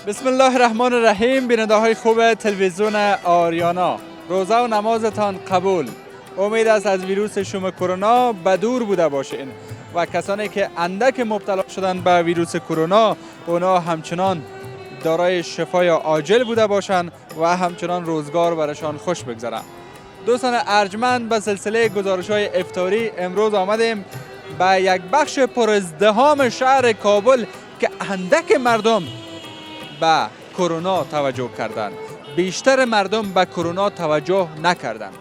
بسم الله الرحمن الرحیم. بیننده های خوب تلویزیون آریانا، روزه و نمازتان قبول. امید است از ویروس شوم کرونا به دور بوده باشین و کسانی که اندک مبتلا شدن به ویروس کرونا اونا همچنان دارای شفای عاجل بوده باشند و همچنان روزگار برشان خوش بگذره. دوستان ارجمند، به سلسله گزارش های افطاری امروز آمدیم به یک بخش پر ازدحام شهر کابل که اندک مردم به کرونا توجه کردند. بیشتر مردم به کرونا توجه نکردند.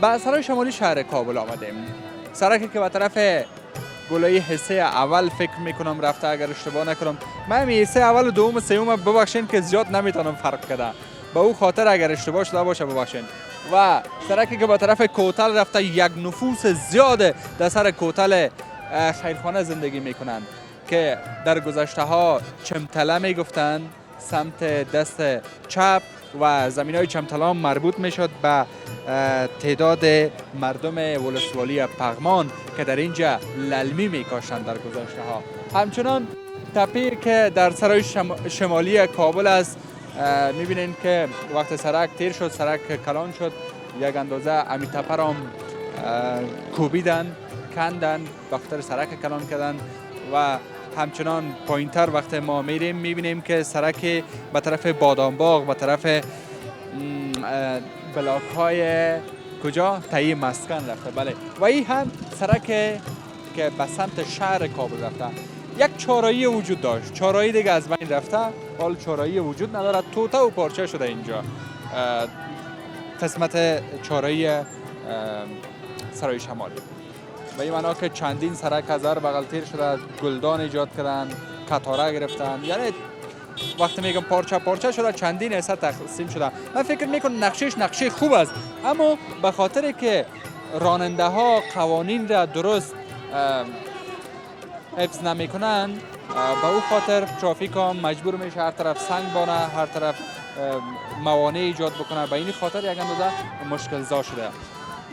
به سرای شمالی شهر کابل آمدیم. سرکی که به طرف گلایی حصه اول فکر میکنم رفته، اگر اشتباه نکنم. من حصه اول و دوم و سوم ببخشین که زیاد نمیتونم فرق کنم. به او خاطر اگر اشتباه شده باشه ببخشین. و سرکی که به طرف کوتل رفته، یک نفوس زیاده در سر کوتل خیرخانه زندگی میکنند که در گذشته ها چمتله میگفتند. سمت دست چپ و زمین های چمتلان مربوط میشد به تعداد مردم ولسوالی پغمان که در اینجا للمی میکاشتند در گذشته ها. همچنان تپیر که در سرای شمالی کابل است، میبینین که وقت سرک تیر شد، سرک کلان شد، یک اندازه امی تپه را کوبیدن، کندن، بخاطر سرک کلان کردن. و همچنان پایینتر وقت ما میریم میبینیم که سرک به طرف بادامباغ، به طرف بلاک های کجا تایی مسکن رفته. بله، و این هم سرک که به سمت شهر کابل رفته. یک چهارراهی وجود داشت، چهارراهی دیگه از بین رفته، حال چهارراهی وجود ندارد، توته و پارچه شده اینجا قسمت چهارراهی سرای شمالی. و این معنا که چندین سرک از هر بغل تیر شده، گلدان ایجاد کردن، قطاره گرفتن. یعنی وقتی میگم پارچه پارچه شده، چندین حصه تقسیم شده. من فکر میکنم نقشه خوب است، اما به خاطر که راننده ها قوانین را درست حفظ نمیکنن، به او خاطر ترافیک هم مجبور میشه هر طرف سنگ بانه، هر طرف موانع ایجاد بکنه. به این خاطر یک اندازه مشکل زا شده.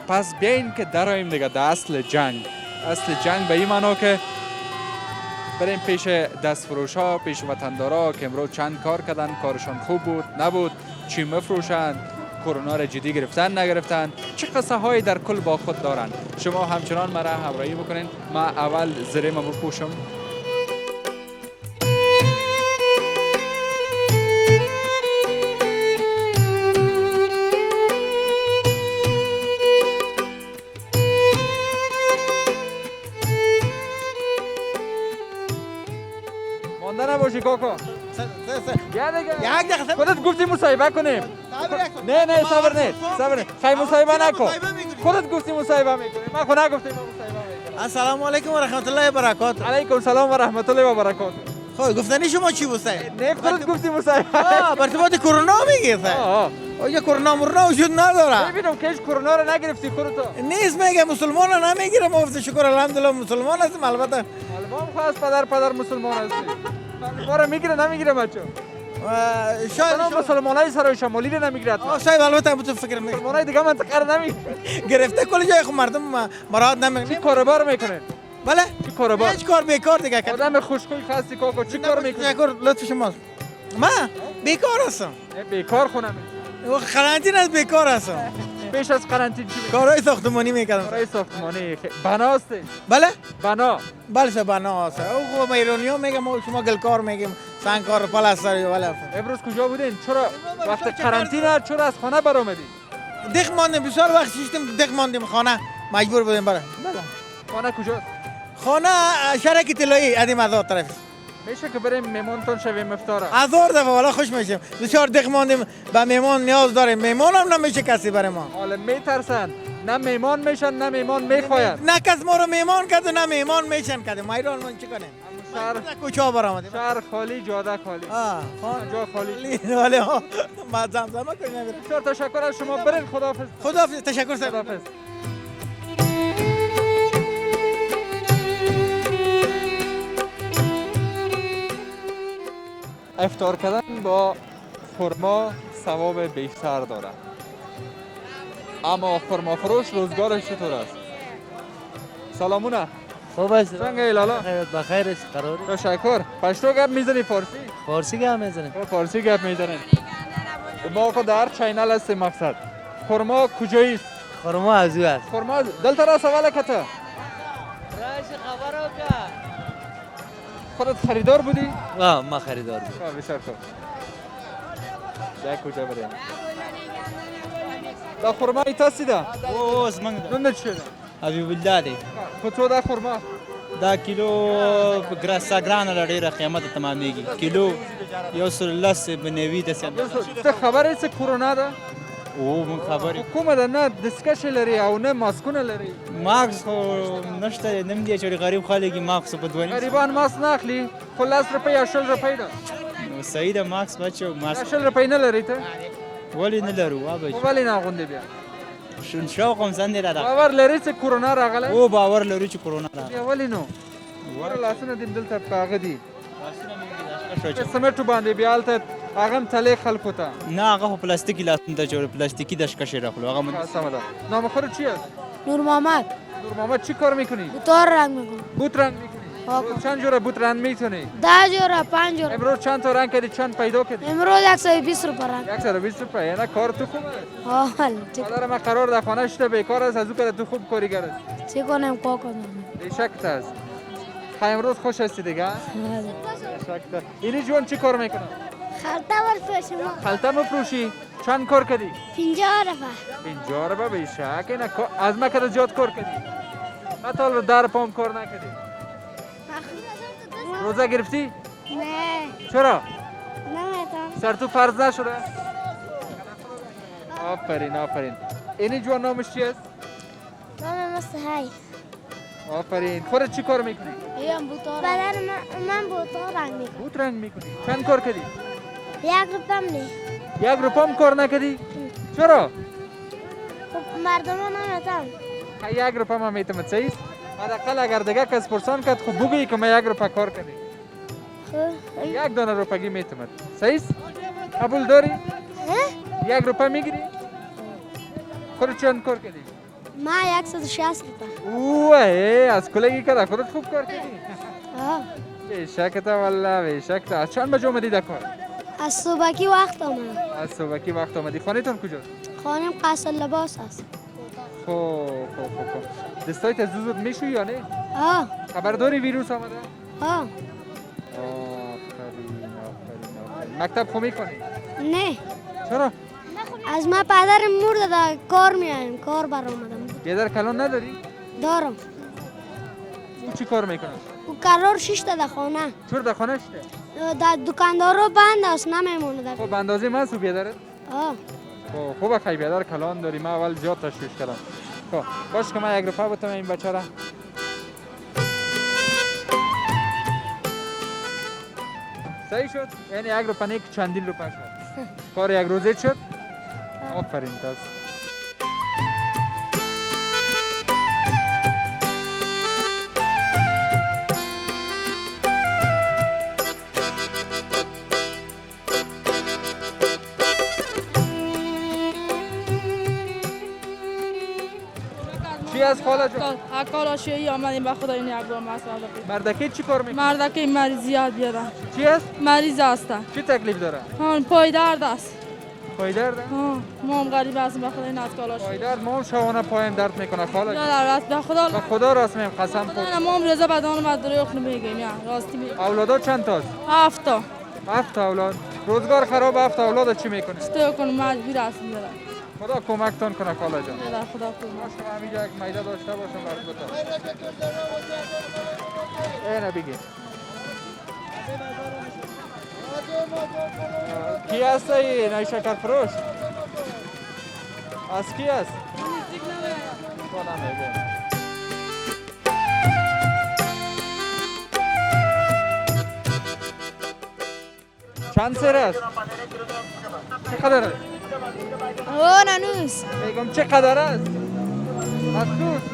پس بیاین که دراییم دیگه در اصل جنگ. اصل جنگ به این معنا که بریم پیش دستفروش ها، پیش وطندارا که امروز چند کار کردن، کارشان خوب بود نبود، چی مفروشن، کرونا را جدی گرفتن نگرفتن، چه قصه هایی در کل با خود دارن. شما همچنان مرا همراهی بکنین. ما اول زریم بپوشم. نباشی کاکا. یک دقیقه خودت گفتی مصاحبه کنیم. نه صبر نه. خیلی مصاحبه نکن. خودت گفتی مصاحبه میکنیم. من خود نگفتم مصاحبه میکنم. السلام علیکم و رحمت الله و برکاته. علیکم السلام و رحمت الله و برکاته. خب گفتنی شما چی بود؟ نه خودت گفتی مصاحبه. بر ارتباط کرونا میگی یا کرونا مرنا وجود نداره. ببینم که کرونا رو نگرفتی خودت. نیست میگه مسلمان نمیگیرم. گفت شکر الحمدلله مسلمان هستم. البته البته خاص پدر مسلمان هستی. ما رو میگیره نمیگیره بچه. شاید مسلمانای سرای شمالی رو نمیگیره. شاید البته تو فکر میکنی مسلمانای دیگه منطقه رو نمیگیره. گرفته کل جای خود مردم مراد نمیگیره. چی کاروبار میکنه؟ بله؟ چی کاروبار؟ هیچ کار بیکار دیگه. آدم خوشخوی خاصی کاکا چی کار میکنه؟ کار لطف شما. ما بیکار هستم. بیکار خونم. قرنطینه از بیکار هستم. پیش از قرنطینه چی میکنی؟ کارهای ساختمانی میکردم. کارهای ساختمانی بناست؟ بله؟ بنا. بله بنا هست. او خب ایرانی‌ها میگم شما گلکار میگیم، سنگکار، پلاستری. بله. امروز کجا بودین؟ چرا وقت قرنطینه چرا از خانه برآمدین؟ دق ماندیم، بسیار وقت شیشتیم دق ماندیم خانه، مجبور بودیم برای. بله. خانه کجاست؟ خانه شرک طلایی ادیم آزاد طرف. میشه که بریم میمونتون شویم افطار؟ هزار دفعه والا خوش میشیم. بسیار دق ماندیم، به میمون نیاز داریم. میمون هم نمیشه کسی برای ما. حالا میترسن، نه میمان میشن نه میمان میخواین. نه کس ما رو میمان کرد و نه میمان میشن کرد. ما ایران من چی کنیم؟ شهر کوچا برآمدیم. شهر خالی، جاده خالی. جا خالی. ولی ما زمزمه کنیم. بسیار تشکر از شما. برین خداحافظ. خداحافظ. تشکر صاحب. خداحافظ. افطار کردن با خرما ثواب بیشتر داره، اما خرما فروش روزگارش چطور است؟ سلامونه. خوب است. چنگه لالا؟ بخیر است قرار. تشکر. پشتو گپ میزنی فارسی؟ فارسی گپ میزنیم. فارسی گپ میزنن. ما کو در چینل است مقصد. خرما کجایی است؟ خرما از او است. خرما دلتا را سوال کته. راش خبرو که. خودت خریدار بودی؟ ما خریدار بود. بسیار خوب. در کجا بریم؟ دا خرما ایتا سیده؟ او از من ده. نون چیه؟ حبیب الله دی. کتو دا خرما؟ دا کیلو گران لري قیمت تمامېږي. کیلو 110 بنوي د سند. ته خبره څه کرونا ده؟ او من خبرې. کومه ده نه دسکش لري او نه ماسکونه لري. ماکس خو نشته نیم دی چې غریب خلک ماکس په دواني. غریبان ماسک نه اخلي. خو 10 روپۍ یا 20 روپۍ ده. نو صحیح ده ماکس بچو ماکس. 20 روپۍ نه لري ته؟ ولې نه لرو وابه. ولې نه غوندې بیا؟ شوق هم زنده را ده. باور لري چې کرونا راغله؟ او باور لري چې کرونا راغله. بیا ولې نو؟ ور لاسونه دې دلته پاغه دي. سمټو باندې بیا الته هغه هم تلې خلکو ته. نه هغه پلاستیکی لاسونه ته جوړ پلاستیکی دشکش راخلو هغه من. سمه ده. نام خودت چی است؟ نور محمد. نور محمد چی کار میکنی؟ بوتار رنگ میکنم. بوت رنگ میکنی؟ چند جوره بوت رنگ میتونی؟ 10 جوره 5 جوره. امروز چند تا رنگ کردی چند پیدا کردی؟ امروز 120 روپه رنگ. 120 روپये یعنی کار تو خوبه؟ حال ما قرار در خانه شده بیکار است از او که تو خوب کارگر است. چه کنم کا کنم؟ بیشک است. امروز خوش هستی دیگه؟ بیشک. اینی جوان چی کار میکنه؟ خلطه ورفروشم. خلطه مفروشی؟ چند کار کردی؟ 50 روپه. 50 روپये بیشک اینا از ما که زیاد کار کردی؟ حتی در پام کار نکردی؟ روزه گرفتی؟ نه. چرا؟ نمیتونم. سر تو فرض نشده؟ آفرین آفرین. اینی جوان نامش چی است؟ نام مستحی. آفرین. خودت چی کار میکنی؟ ایام بوتار. بدن من بوتار رنگ میکنم. بوت رنگ میکنی؟ چند کار کردی؟ 1 روپه هم نه. 1 روپه هم کار نکردی؟ چرا؟ خب مردم نمیتونم. 1 روپه هم میتونم صحیح؟ حداقل اگر دیگه کس پرسان کرد خب بگویی که من 1 روپه کار کردی. خب 1 دانه روپگی میتونم. صحیح؟ قبول داری؟ 1 روپه میگیری؟ خودت چند کار کردی؟ ما 160 روپه. اوه از کلگی که خودت خوب کار کردی؟ بیشک تا والله بیشک تا. از چند بجه اومدی در کار؟ از صبحکی وقت آمدم. از صبحکی وقت اومدی. خانه‌تون کجاست؟ خانم قصر لباس است. خب دستایت از زود میشوی یا نه؟ خبر داری ویروس آمده؟ آفرین آفرین. مکتب خو میکنی؟ نه. چرا؟ از ما پدرم مرده در کار میایم کار بر آمدم. پدر کلان نداری؟ دارم. او چی کار میکنه؟ او قرار 6 تا در خانه. چرا در خانه شده؟ در دکاندارو بند است نمیمونه در. خب اندازه من سو پدرت؟ آه. خب خوبه خیلی پدر کلان داری. من اول زیاد تشویش کردم. خب باش که من 1 روپه بتم این بچه را. صحیح شد؟ یعنی 1 روپه نه که چندین روپه شد. کار 1 روزه شد؟ آفرین دست. چی از خاله جان؟ اکالاشی آمدیم به خدا این یک بار مسئله بود. مردکی چی کار میکنه؟ مردکی مریضیات بیارن. چی است؟ مریض هستن. چی تکلیف داره؟ پای درد است. پای درد؟ ما هم غریب هستیم به خدا این اکالاشی. پای درد ما هم شبانه پایم درد میکنه خاله جان. نه راست به خدا. به خدا راست میگم قسم خود. نه ما هم روزه بدون ما دروغ نمیگیم یا راستی میگیم. اولادا چند تاست؟ 7 تا. 7 تا اولاد. روزگار خراب 7 تا اولاد چی میکنه؟ چطور کنم مجبور هستیم دارم. خدا کمکتون کنه خاله جان. نه خدا کمک. شما همینجا یک میده داشته باشم براتون. اینه بگی. کی هست این نای شکر فروش؟ از کی هست؟ خدا میگه. چند سر است؟ چقدر است؟ نانوس. میگم چقدر است؟ از کوست؟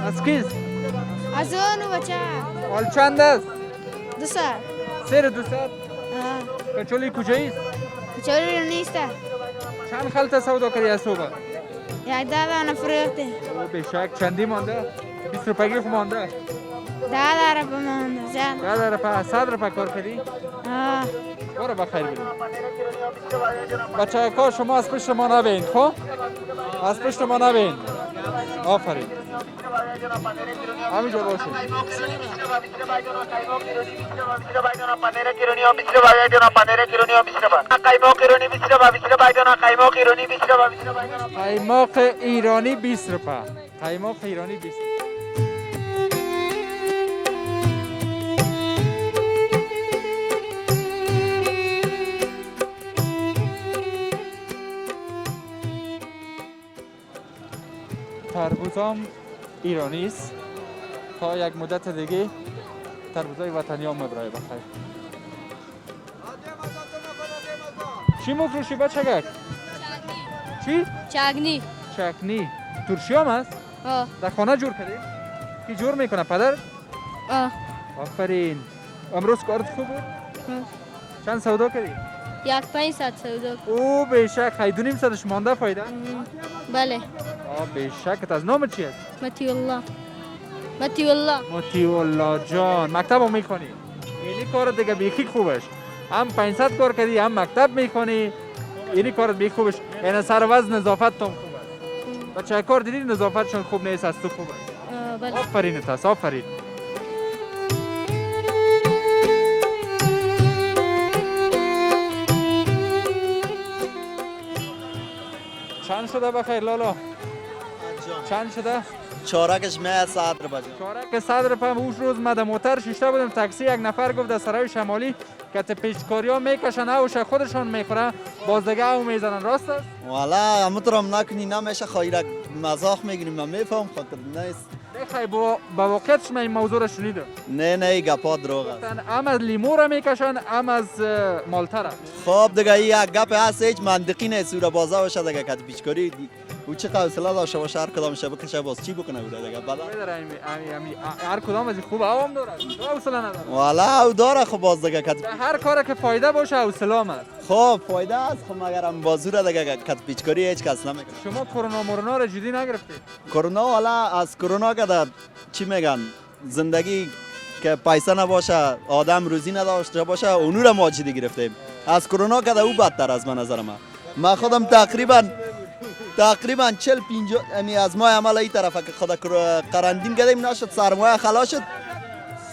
از کیست؟ از اونو بچه. حال چند است؟ 200. سر 200؟ کچولی کجایی است؟ کچولی نیسته. چند خلطه سودا کردی از صبح؟ 1 دانه فروخته. او بیشک چندی مانده؟ 20 روپگی خو مانده؟ 10 روپه مونده زن 10 روپه 100 روپه کار کردی؟ آه برو بخیر بریم. بچه کار شما از پشت ما نبین خب؟ از پشت ما نبین. آفرین. همینجا باشین. قایماق ایرانی 20 روپه. قایماق ایرانی 20 روپه. تربوزام ایرانی است. تا یک مدت دیگه تربوزای وطنی هم برای بخیر. چی مفروشی بچگک؟ چی؟ چگنی چکنی. ترشی هم هست؟ آه در خانه جور کردی؟ کی جور میکنه پدر؟ آه آفرین. امروز کارت خوب بود؟ چند سودا کردی؟ 1500 سودا او بیشک خیدونیم صدش مانده فایده؟ بله بیشک. از نام چی است؟ متی الله متی الله مطیع الله جان. مکتب هم میکنی؟ اینی کار دیگه بیخی خوبش. هم 500 کار کردی هم مکتب میکنی. اینی کارت بیخی خوبش. یعنی سر وزن نظافت تام خوب است. بچه کار دیدی نظافتشون خوب نیست از تو خوب است. بله آفرین تاس آفرین. چند شده بخیر لالا؟ چند شده؟ چارکش می 100 روپه. چارک 100 روپه. اوش روز من در موتر شیشته بودم تاکسی یک نفر گفت در سرای شمالی که پیشکاری ها میکشن اوش خودشان میخورن باز دیگه او میزنن. راست است؟ والا همونطورم نکنی نمیشه خیرک مزاق میگیریم. من میفهم خاطر نیست. بخیر با واقعیتش من این موضوع را شنیدم. نه گپا دروغ است. هم از لیمو را میکشن هم از مالته را. خب دیگه این یک گپ هست هیچ منطقی نیست. سوره بازا باشه دیگه کت پیچکاری او چه حوصله داشته باشه هر کدام شب بکشه باز چی بکنه بوده دیگه بلا. هر کدام از خوب هم داره. حوصله نداره. والا او داره خب باز دیگه کت هر کار که فایده باشه حوصله است. خب فایده است. خب مگر هم بازور دیگه کت پیچکاری هیچ کس نمیکنه. شما کرونا را جدی نگرفتید؟ کرونا والا از کرونا که در چی میگن زندگی که پیسه نباشه آدم روزی نداشته باشه اونو را ما جدی گرفتیم. از کرونا که او بدتر از من نظر من خودم تقریبا 40 50 یعنی از ما عمل این طرفه که خود قرنطین کردیم نشد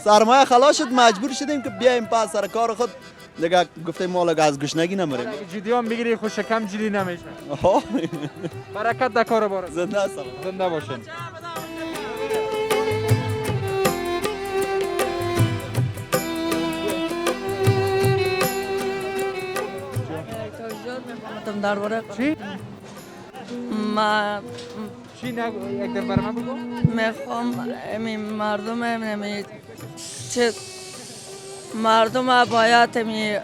سرمایه خلاص شد مجبور شدیم که بیایم پس سر کار خود دیگه گفتیم ما از گشنگی نمریم. جدی هم بگیری خوش شکم جدی نمیشه. برکت در کار بار. زنده باشین. درباره چی؟ ما چی نگو یک در برام بگو. میخوام مردم باید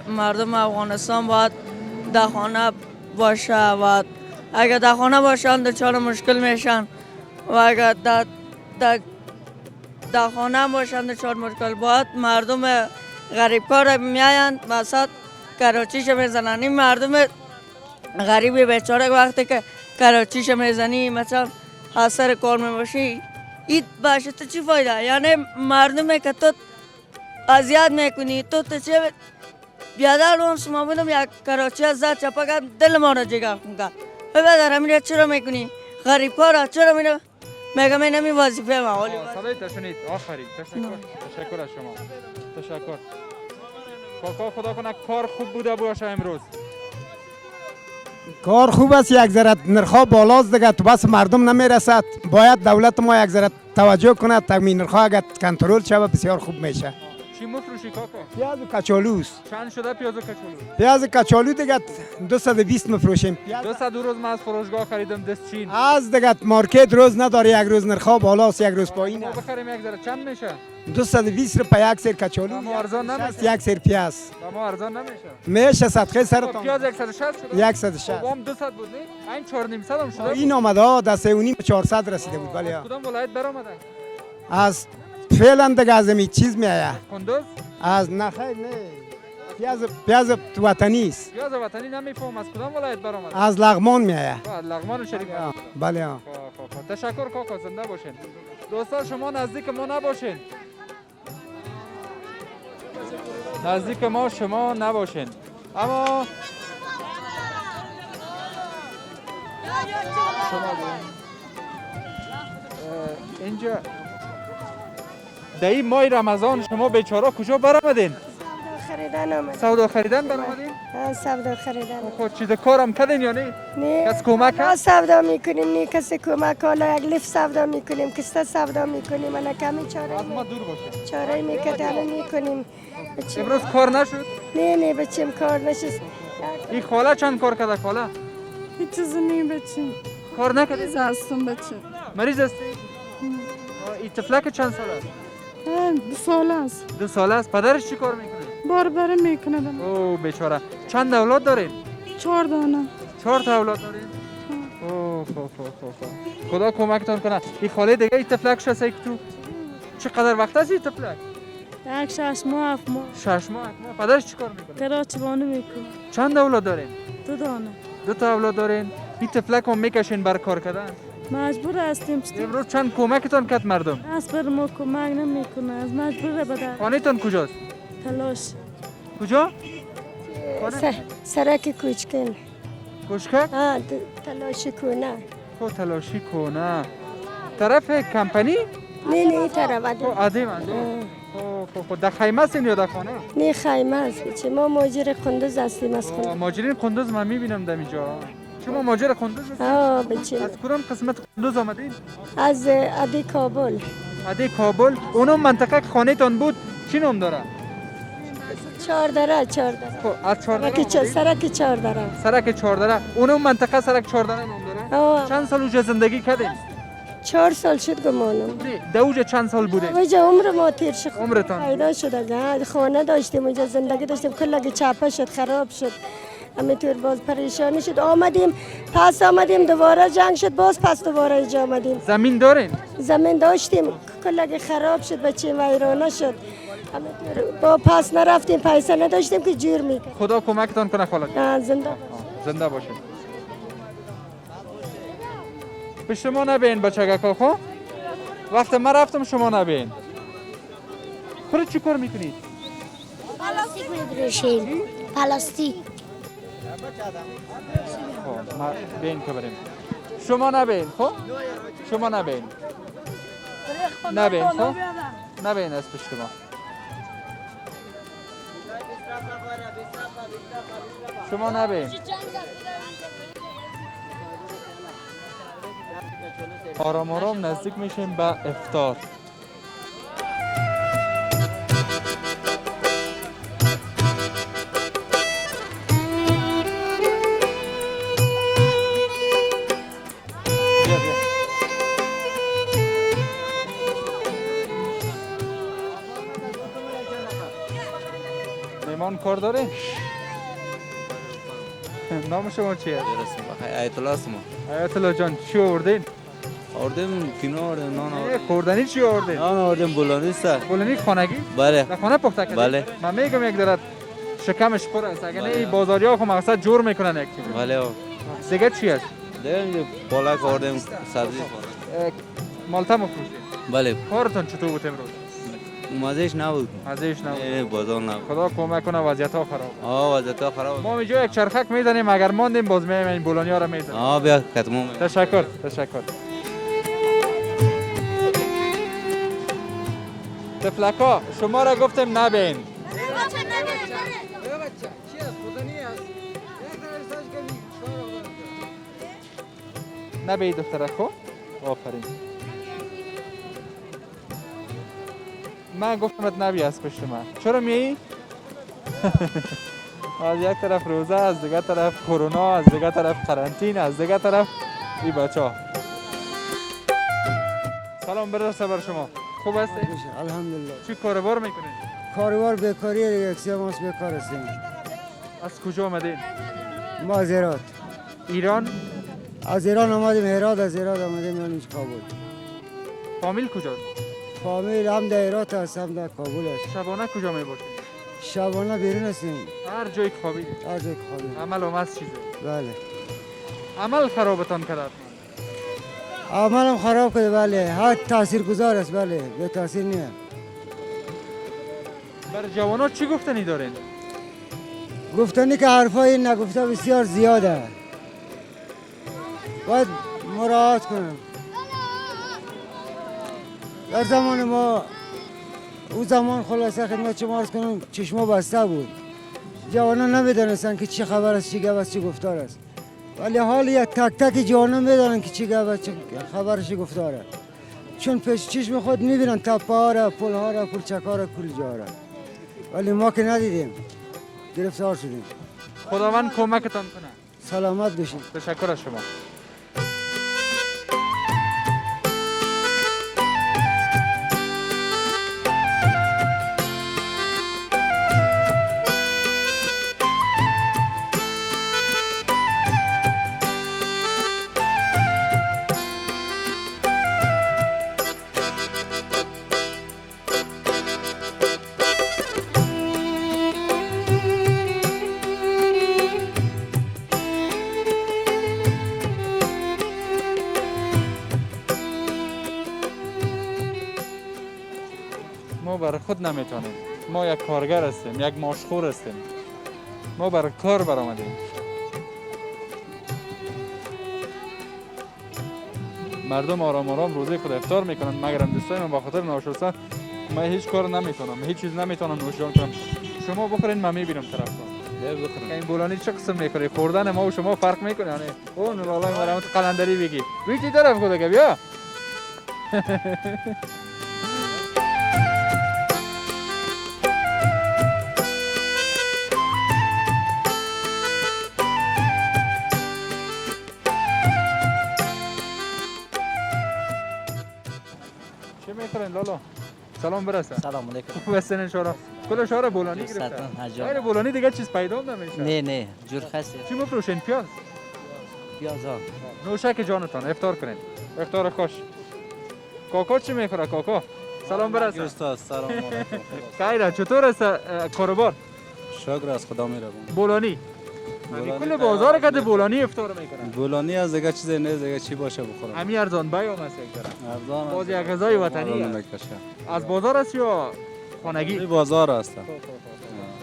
مردم افغانستان باید در خانه باشه و اگر در خانه باشن دچار مشکل میشن و اگر در خانه باشن دچار مشکل باید مردم غریبکار میاین وسط کراچیش میزنن. این مردم غریبی بیچاره وقتی که کراچیش میزنی مثلا اثر کار میباشی این باشه تو چی فایده؟ یعنی مردمی که تو اذیت میکنی تو چه بیادر اون شما بودم یک کراچی از زد چپا کرد دل ما را جگه کنگه بیادر همین چرا میکنی؟ غریب کارا چرا میکنی؟ میگم این همی وظیفه ما حالی صدای تشنید. آفرین. تشکر از شما. تشکر. کاکا خدا کنه کار خوب بوده باشه امروز. کار خوب است. یک ذره نرخ‌ها بالاست دیگه تو بس مردم نمیرسد. باید دولت ما یک ذره توجه کنه تا این نرخ‌ها اگر کنترل شود بسیار خوب میشه. چی مفروشی کاکا؟ پیاز و کچالوست. چند شده پیاز و کچالو؟ پیاز کچالو دیگه 220 میفروشیم. 200 روز من از فروشگاه خریدم دستچین. از دیگه مارکت روز نداره. یک روز نرخ‌ها بالاست یک روز پایین است. بخریم یک ذره چند میشه؟ 220 روپیه یک سر کچالو. ما ارزان نمیشه. یک سر پیاز. ما ارزان نمیشه. میشه صدقه سرتون. پیاز 160 شده. 160. وام 200 بود نه؟ این 400 هم شده. این آمده دسته اونیم 400 رسیده بود. ولی کدام ولایت برآمده؟ از فعلا دیگه از این چیز میآید. کندوز؟ از نخیر نه. پیاز وطنی است. پیاز وطنی نمیفهم از کدام ولایت برآمده؟ از لغمان میآید. از لغمان شریف. بله. تشکر کاکا زنده باشین. دوستان شما نزدیک ما نباشین. نزدیک ما شما نباشین. اما شما اینجا در این ماه رمضان شما بیچاره کجا برآمدین؟ خریدن آمد. سودا خریدن برآمدین؟ سودا خریدن. خود چیز کارم کردین یا نه؟ نه. کس کمک ما کرد؟ سودا میکنیم، نه کسی کمک. حالا یک لیف سودا میکنیم، کسته سودا میکنیم. من کمی چاره از ما دور باشه. چاره میکردن میکنیم. امروز کار نشد؟ نه بچیم کار نشد. این خاله چند کار کرده خاله؟ هیچ چیزی نیم بچیم. کار نکردی؟ مریض هستم بچه. مریض هستی؟ این طفلک چند سال است؟ 2 سال است. 2 سال است. پدرش چی کار میکنه؟ باره میکنه. اوه بیچاره. چند اولاد دارین؟ 4 دانه. 4 تا اولاد دارین؟ اوه خو. خدا کمکتان کنه. این خاله دیگه این طفلکش هست که تو چقدر وقت است این طفلک؟ 6 ماه 7 ماه. 6 ماه 7 ماه. پدرش چی کار میکنه؟ کراچوانه میکنه. چند اولاد دارین؟ 2 دانه. 2 تا اولاد دارین. این طفلک هم میکشین بر کار کردن. مجبور هستیم. امروز چند کمکتان کرد مردم؟ از بر ما کمک نمیکنه. از مجبور بدن. خانه‌تان کجاست؟ تلاش. کجا؟ سرک کوچکن. کوشکک؟ تلاشی کنه. خب تلاشی کنه. طرف کمپانی؟ نه این طرف خب عدیم. خب در خیمه هستین یا در خانه؟ نه خیمه است بچه. ما ماجر قندوز هستیم از خونه. ماجرین قندوز من میبینم در اینجا. شما ماجر قندوز هستین؟ بچه. از کدام قسمت قندوز آمدین؟ از عدی کابل. عدی کابل. اونم منطقه که خانه تان بود چی نام داره؟ 4 دره. خب از 4 دره سرک 4 دره. سرک 4 دره. اونم منطقه سرک 4 دره نام داره؟ چند سال اونجا زندگی کردین؟ 4 سال شد گمانم. در اونجا چند سال بودین؟ اونجا عمر ما تیر شد. عمرتان؟ پیدا شده. خانه داشتیم اونجا، زندگی داشتیم. کلگی چپه شد، خراب شد. همینطور باز پریشانی شد. آمدیم دوباره جنگ شد، باز پس دوباره اینجا آمدیم. زمین دارین؟ زمین داشتیم، کلگی خراب شد، بچه ویرانه شد. همینطور با پس نرفتیم، پیسه نداشتیم که جور میکرد. خدا کمکتان کنه خاله جان. زنده باشین. به شما نبین بچگکا خو؟ وقت ما رفتم شما نبین. خودت چی کار میکنید؟ پلاستیک می‌دروشیم. پلاستیک. خب ما بین که بریم. شما نبین خب؟ شما نبین. نبین خب؟ نبین از پشت ما. شما نبین. آرام آرام نزدیک میشیم به افطار. میمان کار داره؟ نام شما چیه؟ آیت الله اسمو. آیت الله جان چی آوردین؟ آوردیم کنار نان آوردیم. خوردنی چی آوردین؟ نان آوردیم بولانی است. بولانی خانگی؟ بله. در خانه پخته کردید؟ بله. من میگم یک درد شکمش پر است. اگر نه بازاریا خو مقصد جور میکنن یک چیز. بله. دیگه چی است؟ دیگه پالک آوردیم سبزی. مالتا مفروشید؟ بله. کارتون چطور بود امروز؟ مزهش نبود. مزهش نبود. بازار نبود. خدا کمک کنه وضعیت ها خراب. وضعیت ها خراب. ما اینجا یک چرخک میزنیم اگر ماندیم باز میایم این بولانیا رو میزنیم. بیا کتمو. تشکر. طفلکا شما را گفتم نبین. نبی دختره خو؟ آفرین. من گفتمت نبی از پشت من. چرا میایی؟ از یک طرف روزه، از دیگه طرف کرونا، از دیگه طرف قرنطین، از دیگه طرف ای بچه ها. سلام برسه بر شما. خوب هستی؟ الحمدلله. چی کاروبار میکنید؟ کاروبار بیکاریه دیگه، یک 3 ماه بیکار هستیم. از کجا آمدین؟ ما از هرات. ایران؟ از ایران آمدیم هرات، از هرات آمدیم یعنی کابل. فامیل کجاست؟ فامیل هم در هرات است هم در کابل است. شبانه کجا میباشید؟ شبانه بیرون هستیم. هر جایی که خوابید؟ هر جایی که خوابید. عمل و مز چیزه؟ بله. عمل خرابتان کرد؟ عملم خراب کرده بله. هر تاثیر گذار است بله. به تاثیر نیست. بر جوانا چی گفتنی دارین؟ گفتنی که حرفای نگفته بسیار زیاده، باید مراعات کنم. در زمان ما او زمان خلاصه خدمت شما عرض کنم چشما بسته بود، جوانا نمیدانستن که چی خبر است، چی گپ است، چی گفتار است، ولی حال یک تک تک جوانا میدانن که چی گپ است، چی خبر است، چی گفتاره، چون پیش چشم خود میبینن تپه ها را، پل ها را، پلچک ها را، کل جا را، ولی ما که ندیدیم، گرفتار شدیم. خداوند کمکتان کنه. سلامت بشین. تشکر از شما. ما برای خود نمیتونیم. ما یک کارگر هستیم، یک ماشخور هستیم. ما برای کار برآمدیم. مردم آرام آرام روزه خود افطار میکنن، مگرم دوستای من با خاطر ناشستن من هیچ کار نمیتونم، هیچ چیز نمیتونم نوشجان کنم. شما بخورین من میبینم طرفا. بخورین. این بولانی چه قسم میخوری؟ خوردن ما و شما فرق میکنه یعنی؟ اون لالا مرامت قلندری بگی. ویتی طرف خود بیا. چه میکنین لالا؟ سلام برسه. سلام علیکم. خوب هستین ان شاء الله. کل شهر بولانی گرفته. غیر بولانی دیگه چیز پیدا نمیشه. نه جور خاصی. چی میفروشین؟ پیاز. پیاز ها. نوشک جانتان افطار کنین. افطار خوش. کاکا چی میخوره کاکا؟ سلام برسه. استاد سلام علیکم. خیره چطور است کاروبار؟ شکر از خدا میرم. بولانی. کل بازار کده بولانی افطار میکنن. بولانی از دیگه چیز نه دیگه چی باشه بخورم. همین ارزان بیام است یک ذره. ارزان باز یک غذای وطنی. از بازار است یا خانگی؟ بازار است.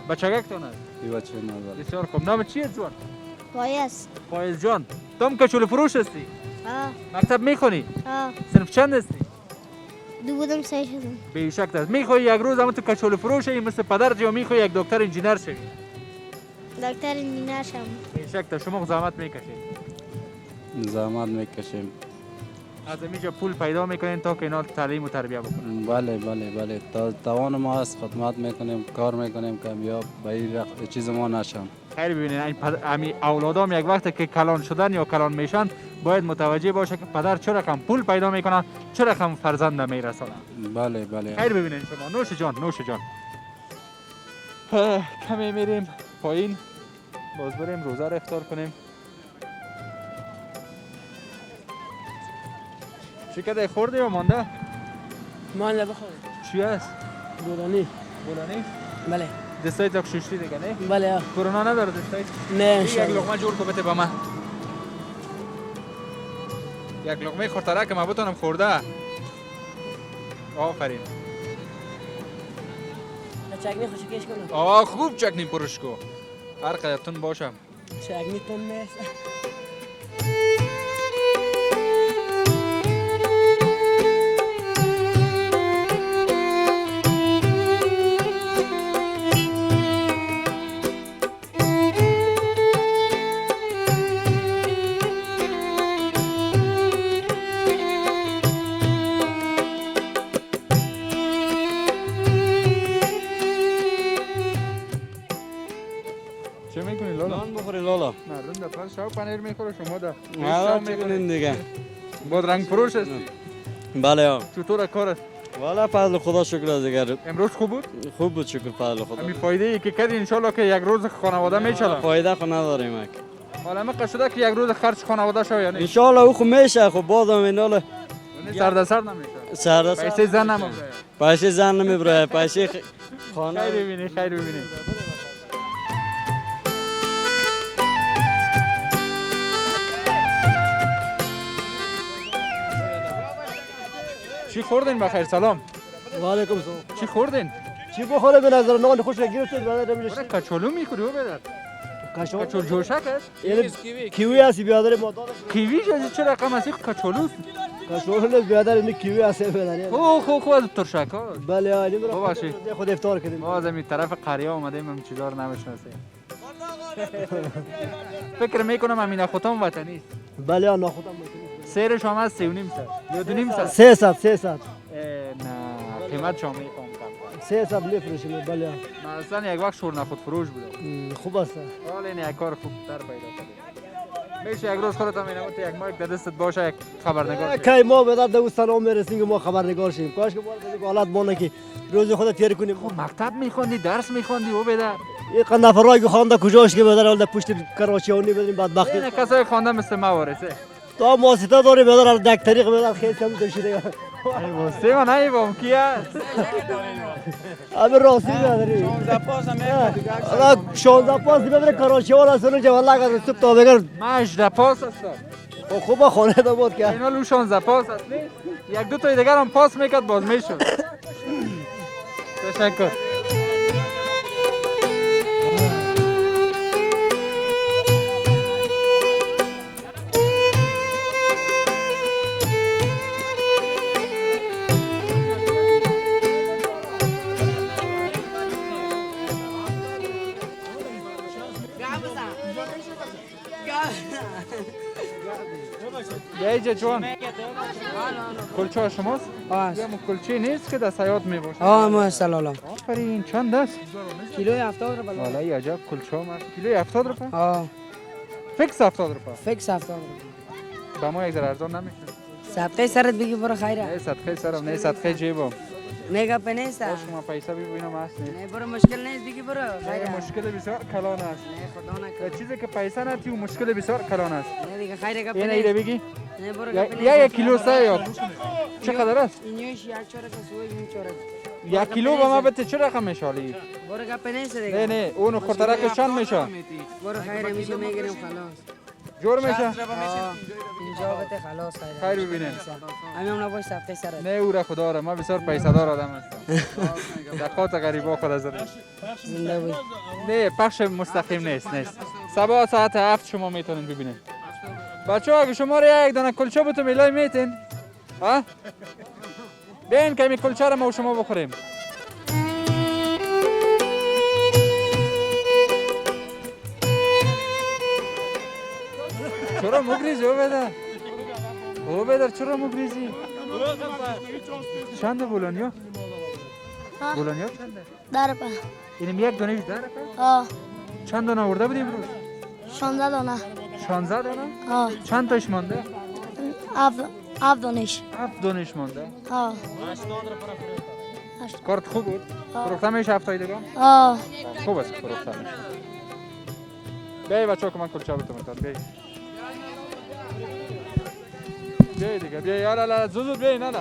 بچگکتون است. این بچه نظر. بسیار خوب. نام چیه جوان؟ پایست. فایز جان. تم کچول فروش هستی؟ مکتب میخونی؟ صرف چند هستی؟ دو بودم سه شدم. بیشک است. میخوای یک روز هم تو کچول فروش ای مثل پدر یا میخوای یک دکتر انجینر شوی؟ دکتر انجینر شم. بیشک است. شما زحمت میکشید. زحمت میکشیم. از اینجا پول پیدا میکنین تا که اینا تعلیم و تربیه بکنن. بله تا توان ما هست خدمت میکنیم، کار میکنیم کامیاب به این چیز ما نشم. خیلی ببینین این اولادام یک وقت که کلان شدن یا کلان میشن باید متوجه باشه که پدر چه رقم پول پیدا میکنن، چه رقم فرزند میرسونن. بله خیلی ببینین شما. نوش جان. کمی میریم پایین، باز بریم روزه رو افطار کنیم. چی کده خورده یا مانده؟ مانده بخورید. چی هست؟ بولانی. بولانی؟ بله. دستای تا ششتی دیگه نه؟ بله. کرونا نداره دستای؟ نه یک لقمه جور کو بده با من. یک لقمه خورتره که من بتونم خورده. آفرین. چکنی خوشکش کنم. خوب چکنی پرش کو. هر قدر تون باشم. چکنی تون نیست. چه میکنی لالا؟ نان بخوری لالا. مردم دفعه شاو پنیر میخوره شما دا. شام میکنین دیگه. با رنگ فروش هستی؟ بله چطور کارت؟ والا فضل خدا شکر از دیگر. امروز خوب بود؟ خوب بود شکر فضل خدا. همین فایده ای که کردی انشالله که یک روز خانواده میچله. فایده خو نداریم. حالا ما شده که یک روز خرج خانواده شو یا نه؟ انشالله او خو میشه خب بازم اینا سردسر نمیشه. سردسر. پیسه زن نمیبره. پیسه زن نمیبره. پیسه خانه. خیر ببینی. چی خوردین بخیر؟ سلام. و علیکم سلام. چی خوردین؟ چی بخوره به نظر نان خوش گرفت برادر میشه کچولو میخوری او بدر کشو کچول جوشک است یعنی کیوی هستی برادر ما داداش کیوی چه رقم است کچولو کشو نه برادر این کیوی هست برادر خو از ترشک ها بله علی ببخشید. خود افطار کردیم ما از این طرف قریه آمدیم هم چیزا رو نمیشناسیم فکر میکنم امین خودم وطنی است بله نه خودم سیرش هم از 3.5 یا 2.5 300 نه قیمت شما میکنم 300 میفروشیم بله من اصلا یک وقت شور نخود فروش بودم خوب است حالا این یک کار خوب تر پیدا کنیم میشه یک روز خودت هم اینم یک مایک در دستت باشه یک خبرنگار کی ما به در دوستان میرسیم که ما خبرنگار شیم کاش که ما دیگه حالت مونه که روز خود تیر کنیم مکتب میخوندی درس میخوندی او بده یک نفرای که خوانده کجاش که بدر ولد پشت کراچیانی بدیم بدبختی این کسای خوانده مثل ما وارثه تو واسطه داری بدر دک طریق بدر خیلی کم داشته ای واسه ما نه بام کی است ابی راستی نداری 16 پاس هم 16 پاس ببر کراچی والا سن جوال اگر صبح تا بگر ما 18 پاس هستم خوب خونه دا بود که اینا لو 16 پاس است یک دو تا دیگر هم پاس میکرد باز میشد تشکر یه جوان کلچه شماست؟ آه کلچه نیست که در سیاد می باشه ما سلام آفرین چند است؟ کیلو 70 روپیه والله عجب کلچه هم هست کیلو 70 روپیه؟ فکس 70 روپیه فکس 70 به ما یک ذره ارزان نمیکنه صدقه سرت بگی برو خیره نه صدقه سرم نه صدقه جیبم میگه پنیسا شما پیسه ببینم هست نه برو مشکل نیست بگی برو خیره مشکل بسیار کلان است نه خدا نکنه چیزی که پیسه نتی و مشکل بسیار کلان است نه دیگه خیره گپ این ایره بگی نه برو گپ یا یک کیلو سه یا چقدر است اینوش یک چورت سوی این چورت یک کیلو به ما بده چه رقم میشالی برو گپ نیست دیگه نه نه اون خورترکش چند میشه برو خیره میشه میگیریم خلاص جور میشه اینجا بده خلاص خیره خیر ببینین همین نباش صفحه سرت نه او را خدا را ما بسیار پیسه دار آدم هستم دقات غریبا خود از زنده بود نه پخش مستقیم نیست صبح ساعت 7 شما میتونین ببینین بچه ها اگه شما را یک دانه کلچه بتون میلای میتین ها بین که می کلچه را ما و شما بخوریم چرا مگریزی او بدر چرا مگریزی چنده بولانیا بولانیا چنده 10 روپه اینم یک دانه 10 روپه چند دانه آورده بودی امروز 16 دانه 16 دانه چند تاش مانده 7 دانش 7 دانش مانده 80 کارت خوب بود فروخته میشه 7 دیگه خوب است فروخته میشه بیای بچه‌ها که من کلچه بتونم بیای بیای دیگه بیای یالا زود بیای نه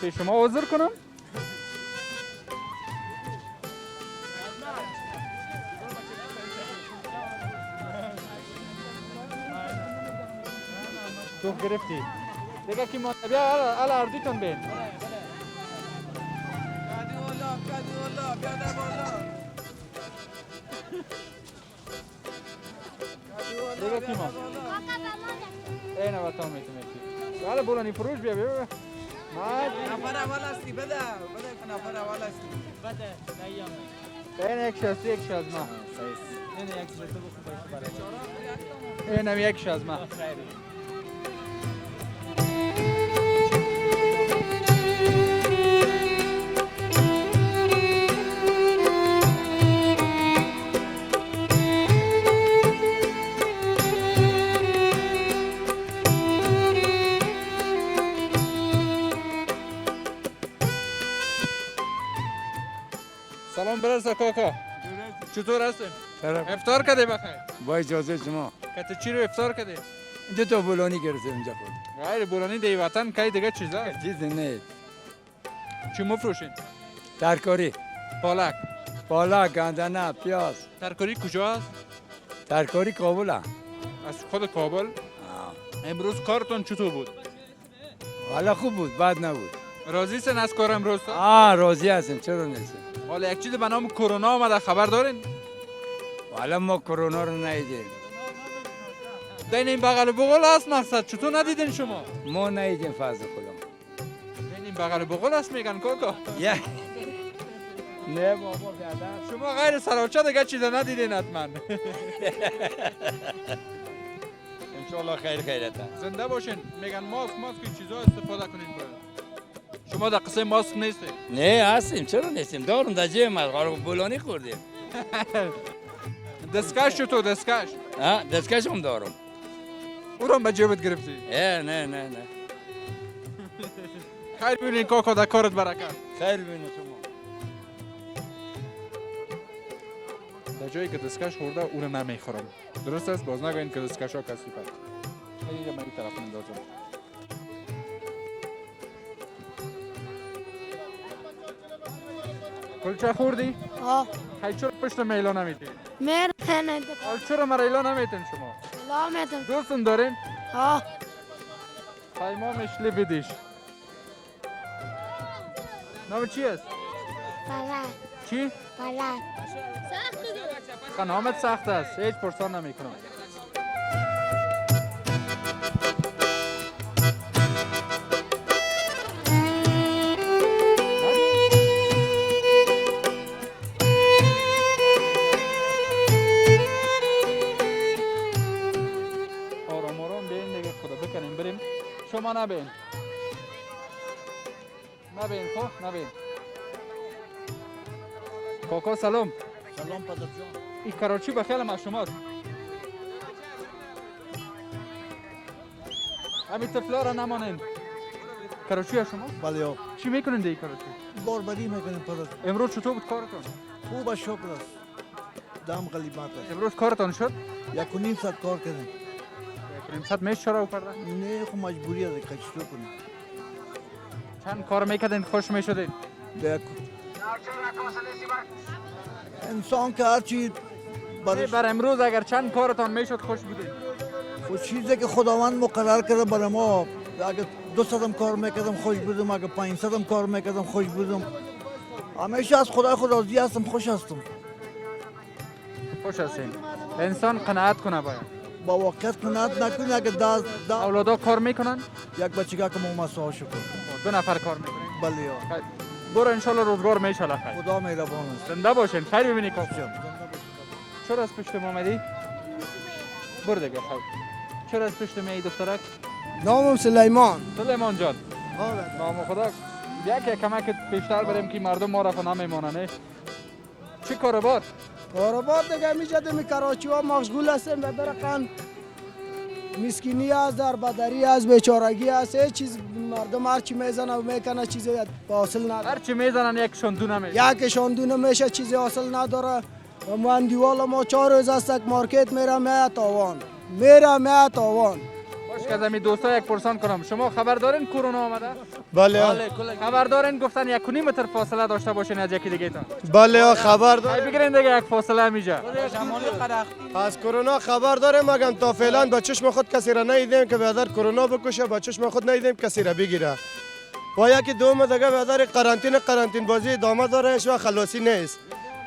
به شما عذر کنم تو گرفتی دیگه کی مونده بیا الا اردیتون بین دیگه کی مونده اینه و تا میتونی حالا بولانی فروش بیا نفر اول هستی بده که نفر اول هستی این یک شازده یک شازده این یک شازده این هم یک شازده سلام برسه کاکا. چطور هستیم؟ افطار کردی بخیر؟ با اجازه شما کته چی رو افطار کردی؟ دو تا بولانی گرفتم اینجا خود غیر بولانی دی وطن کی دیگه چیزا؟ چیزی نه چی مفروشین؟ ترکاری پالک. پالک گندنه پیاز ترکاری کجاست؟ ترکاری کابل هم از خود کابل. امروز کارتون چطور بود؟ حالا خوب بود بد نبود راضی سن از کار امروز؟ راضی هستیم چرا نیستیم حالا یک چیز به نام کرونا آمده خبر دارین؟ حالا ما کرونا رو ندیدیم دین این بغل بغل است مقصد چطور ندیدین شما؟ ما ندیدیم فضل خودم دین این بغل بغل است میگن کاکا. نه بابا بیادر شما غیر سراچه دیگه چیز ندیدین حتما. انشالله خیر خیرته زنده باشین. میگن ماسک این چیزا استفاده کنین باید. شما در قصه ماسک نیستین؟ نه هستیم چرا نیستیم دارم در جیب از بولانی خوردیم دستکش چطور دستکش؟ دستکش هم دارم او رو به جیبت گرفتی؟ نه خیر ببینین کاکا در کارت برکت. خیر ببینید شما در جایی که دستکش خورده او رو نمیخورم. درست است؟ باز نگوین که دستکش ها کسی پد. این من این طرف اندازم. کلچه خوردی؟ خیلی چرا پشت میلا نمیتین؟ میرتن چرا میلا نمیتین شما؟ لا میتن دوستون دارین؟ ها خیما مشلی بدیش. نام چی است؟ فلک چی؟ فلک نامت سخت است. هیچ پرسان نمی کنم. آرام آرام بیاین دیگه خدا بکنیم بریم. شما نبین خب نبین. کاکا سلام. سلام پدر جان این کراچی بخیل ما شما. همین طفلا را نمانین. کراچی ها شما؟ بله یا چی میکنین دی کراچی؟ باربری میکنیم پدر امروز چطور بود کارتون؟ خوب شکر است دم غلیبت است امروز کارتون شد؟ 1.5 ساعت کار کردیم. 1.5 ساعت میش چرا کردن؟ نه خب مجبوری است که چطور کنیم. چند کار میکردین خوش میشدین؟ انسان که هرچی بر امروز اگر چند کارتان میشد خوش بودین؟ خود چیزی که خداوند مقرر کرده برای ما اگر 200 هم کار میکردم خوش بودم اگر 500 هم کار میکردم خوش بودم. همیشه از خدای خود راضی هستم خوش هستم. خوش هستین. انسان قناعت کنه باید. با واقعیت قناعت نکنه اگر اولادا کار میکنن؟ یک بچگاه که ما مساحه شکر 2 نفر کار میکنین؟ بله یا برو انشالله روزگار میشه خیر. خدا مهربان است. زنده باشین. خیر ببینی کاکا. چرا از پشت ما آمدی؟ برو دیگه خیر. چرا از پشت میای دخترک؟ نامم سلیمان جان. نام خدا. یک کمک بیشتر بریم که مردم ما را فنا میمانن. چی کاروبار دیگه میجده می کراچی ها مشغول هستیم و برقن مسکینی است در بدری است بیچارگی است هیچ چیز مردم هرچی میزنه و میکنه چیزی حاصل نداره. هرچی میزنن یک شندونه میشه. یکشان دونه میشه چیزی حاصل نداره. و من دیوال ما 4 روز است که مارکت میرم میاد تاوان. باش که زمین دوستا یک پرسان کنم. شما خبر دارین کرونا آمده؟ بله خبر دارین گفتن 1.5 متر فاصله داشته باشین از یکی دیگه تان. بله خبر داریم بگیرین دیگه یک فاصله میشه. از کرونا خبر داریم مگم تا فعلا با چشم خود کسی را ندیدیم که بیادر کرونا بکشه با چشم خود ندیدیم کسی را بگیره و یکی دوم دیگه بیادر قرنطین بازی ادامه داره و خلاصی نیست.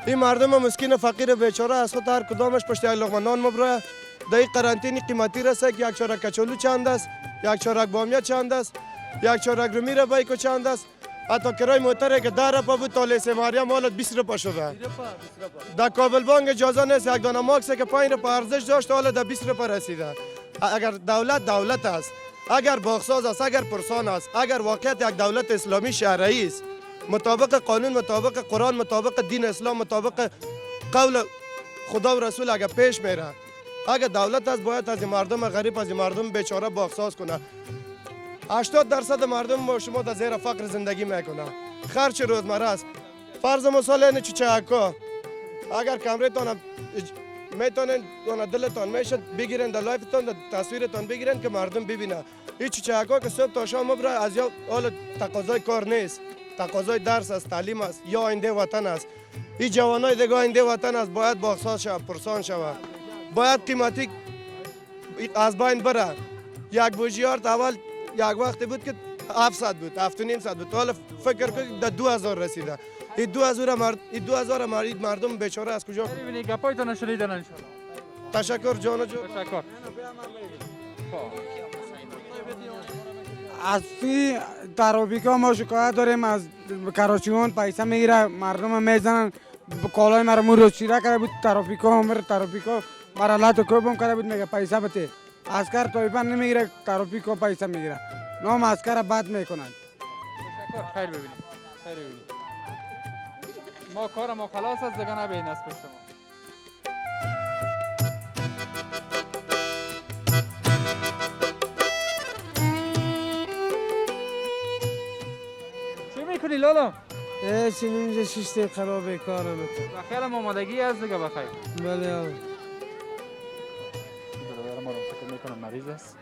این مردم مسکین و فقیر بیچاره از خود هر کدامش پشت یک لقمه نان مبره. در این قرنطینی قیمتی رسه که یک چارک کچولو چند است، یک چارک بامیه چند است، یک چارک رومی را بایکو چند است. حتی کرای موتره که 10 روپا بود تا لیس مریم حالت 20 روپا شده. در کابل بانک اجازه نیست یک دانه ماکس که 5 روپا ارزش داشت حالا در 20 روپا رسیده. اگر دولت است، اگر باغساز است، اگر پرسان است، اگر واقعیت یک دولت اسلامی شرعی است، مطابق قانون، مطابق قرآن، مطابق دین اسلام، مطابق قول خدا و رسول اگر پیش میره، اگر دولت است باید از مردم غریب، از مردم بیچاره باغساز کنه. 80% مردم ما شما در زیر فقر زندگی میکنه. خرچ روزمره است. فرض مثال این چیچکا اگر کمرتان میتونن دلتان میشد بگیرن در لایفتان در تصویرتان بگیرن که مردم ببینه. این چیچکا که صبح تا شام مبره از یا حال تقاضای کار نیست، تقاضای درس است، تعلیم است یا آینده وطن است. این جوانای دیگه آینده وطن است، باید باکساز شود، پرسان شود، باید قیمتی از بین بره. یک بوجیارت اول یک وقتی بود که 700 بود، 7,500 بود، حالا فکر کنید در 2000 رسیده. این 2000 مردم بیچاره از کجا؟ ببینید گپایتون شنیدن ان شاء الله. تشکر جان جو. تشکر. از توی ترافیکا ما شکایت داریم از کراچیان پیسه میگیره، مردم میزنن، کالای مرمون رو چیره کرده بود ترافیکا، ترافیکا مرالات کوبم کرده بود، میگه پیسه بده. اسکر طایفه نمیگیره، ترافیکا پیسه میگیره، نام اسکر بد میکنن. تشکر. خیر ببینید. خیر ببینید. ما کار ما خلاص است دیگه نبین است به شما. چی میکنی لالا؟ چی اینجا 6 دقیقه خرابه کارم. بخیر آمادگی است دیگه بخیر. بله آقا. برادر ما رو فکر میکنم مریض است.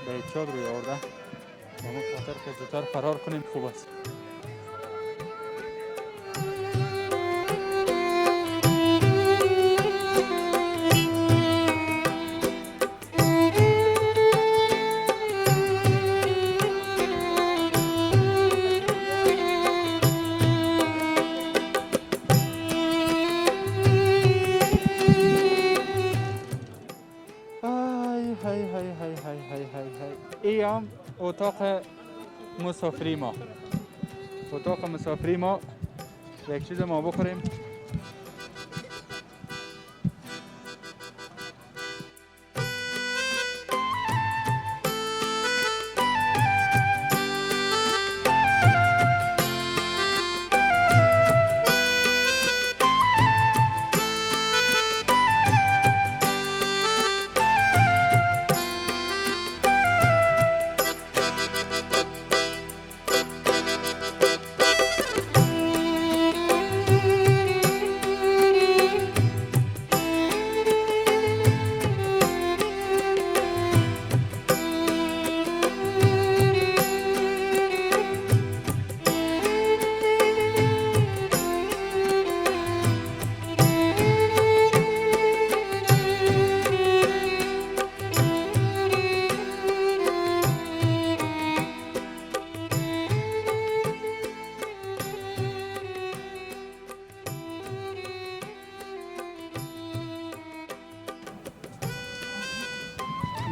به چادر روی آورده. ما خاطر که زودتر فرار کنیم خوب است. ایام اتاق مسافری ما. اتاق مسافری ما. یک چیز ما بخوریم.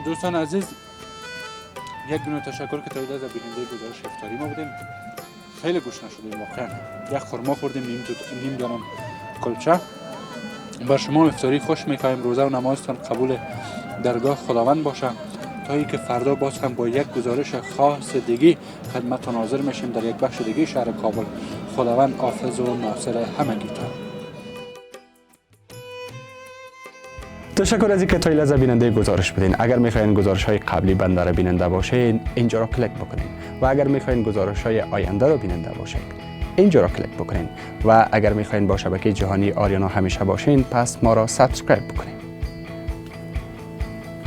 دوستان عزیز، یک دونه تشکر که تایید از بیننده گزارش افطاری ما بودیم. خیلی گوشنا شدیم واقعا. یک خرما خوردیم، نیم دانم کلچه. بر شما افطاری خوش می‌خوایم. روزه و نمازتان قبول درگاه خداوند باشه. تا اینکه فردا باز هم با یک گزارش خاص دیگه خدمتتان حاضر میشیم در یک بخش دیگه شهر کابل. خداوند حافظ و ناصر همگیتان. تشکر از اینکه تا این لحظه بیننده گزارش بودین. اگر میخواین گزارش های قبلی بنده را بیننده باشین اینجا را کلیک بکنین و اگر میخواین گزارش های آینده را بیننده باشین اینجا را کلیک بکنین و اگر میخواین با شبکه جهانی آریانا همیشه باشین پس ما را سابسکرایب بکنین.